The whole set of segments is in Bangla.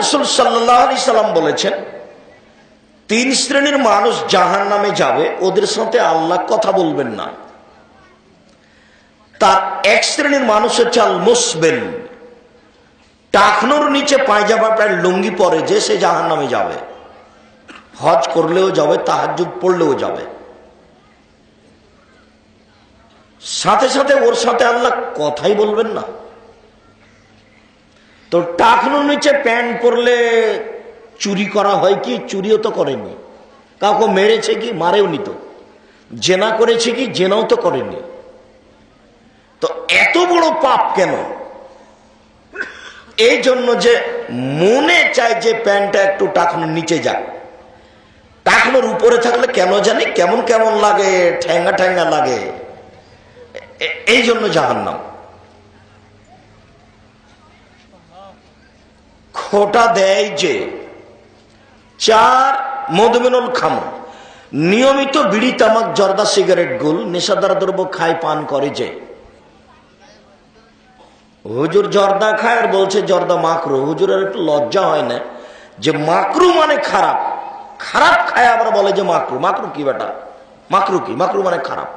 রাসূল সাল্লাল্লাহু আলাইহি সাল্লাম বলেছেন, তিন শ্রেণীর মানুষ জাহান্নামে যাবে, ওদের সাথে আল্লাহ কথা বলবেন না। তার এক শ্রেণীর মানুষ হচ্ছে আল মুসবিল, টাকনোর নিচে পায়জামা প্যান্ট লুঙ্গি পরে যে সে জাহান্নামে যাবে, হজ করলেও যাবে, তাহাজ্জুদ পড়লেও যাবে। সাথে সাথে ওর সাথে আল্লাহ কথাই বলবেন না। তো টাকনোর নিচে প্যান্ট পরলে চুরি করা হয় কি? চুরিও তো করেনি। কাউকে মেরেছে কি? মারেও নি। তো জেনা করেছে কি? জেনাও তো করেনি। তো এত বড় পাপ কেন? এই জন্য যে মনে চায় যে প্যান্টটা একটু টাকনোর নিচে যাক, টাকনোর উপরে থাকলে কেন জানি কেমন কেমন লাগে, ঠ্যাঙ্গা ঠ্যাঙ্গা লাগে, এই জন্য জাহান্নাম। খোটা দেয় যে 4 মদমিনুল খামর, নিয়মিত বিড়ি তামাক জর্দা সিগারেট গুল নেশাদার দ্রব্য খায় পান করে যে। হুজুর জর্দা খায় আর বলছে জর্দা মাকরু। হুজুরের একটু লজ্জা হয় না যে মাকরু মানে খারাপ, খারাপ খায় আবার বলে যে মাকরু। মাকরু কি বেটা? মাকরু কি? মাকরু মানে খারাপ।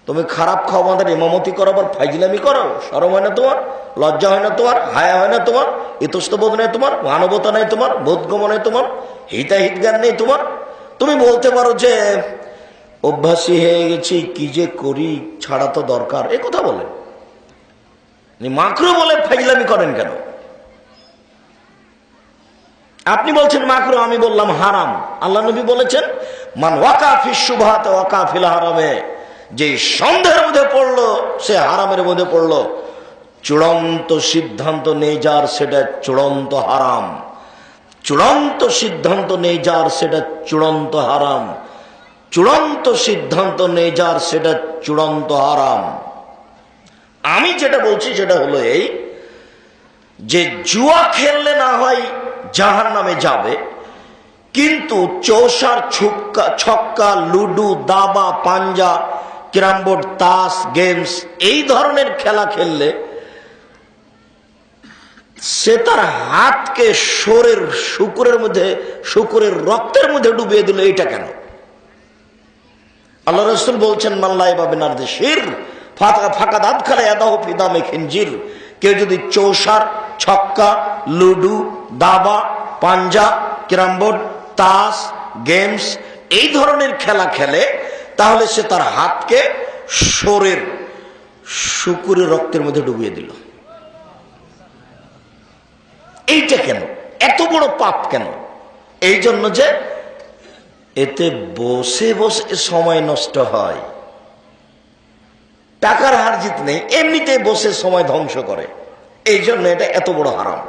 তুমি খারাপ খাও, আমাদের ইমামতি করো, আবার ফাইজলামি করো? শরম হয় না তোমার? লজ্জা হয় না তোমার? হায়া হয় না তোমার? ইতস্তবোধ নেই তোমার? মানবতা নেই তোমার? বোধগম্য নেই তোমার? হিতাহিত জ্ঞান নেই তোমার? তুমি বলতে পারো যে অভ্যাসী হয়ে গেছি, কি যে করি, ছাড়া তো দরকার, এ কথা বলেন। মাকরু বলে ফাইজলামি করেন কেন? আপনি বলছেন মাকরু, আমি বললাম হারাম। আল্লাহ নবী বলেছেন, মান ওয়াকা ফিস শুবহাত ওয়াকা ফিল হারামে, যে সন্দেহের মধ্যে পড়লো সে হারামের মধ্যে পড়লো। চূড়ান্ত সিদ্ধান্ত নেই যার, সেটা চূড়ান্ত হারাম। চূড়ান্ত সিদ্ধান্ত নেই যার, সেটা চূড়ান্ত হারাম। চূড়ান্ত সিদ্ধান্ত নেই যার, সেটা চূড়ান্ত হারাম। আমি যেটা বলছি সেটা হলো এই, যে জুয়া খেললে না হয় জাহান্নামে যাবে, কিন্তু চৌসার, ছক্কা, লুডু, দাবা, পাঞ্জা, ক্যারামবোর্ড, তাস, গেমস এই ধরনের খেলা খেললে সে তার হাতকে শোরের শুকুরের মধ্যে, শুকুরের রক্তের মধ্যে ডুবিয়ে দিল। এইটা কেন? আল্লাহ রাসূল বলছেন, মাল্লাই বাবিন আরদে শির ফাঁকা দাঁত খালে এদাহ ফিদামে খিনজির। কেউ যদি চৌসার, ছক্কা, লুডু, দাবা, পাঞ্জা, ক্যারামবোর্ড, তাস, গেমস এই ধরনের খেলা খেলে, তাহলে সে তার হাতকে শোরের শুকুরের রক্তের মধ্যে ডুবিয়ে দিল। এইটা কেন? এত বড় পাপ কেন? এই জন্য যে এতে বসে বসে সময় নষ্ট হয়, টাকার হার জিত নেই, এমনিতে বসে সময় ধ্বংস করে, এই জন্য এটা এত বড় হারাম।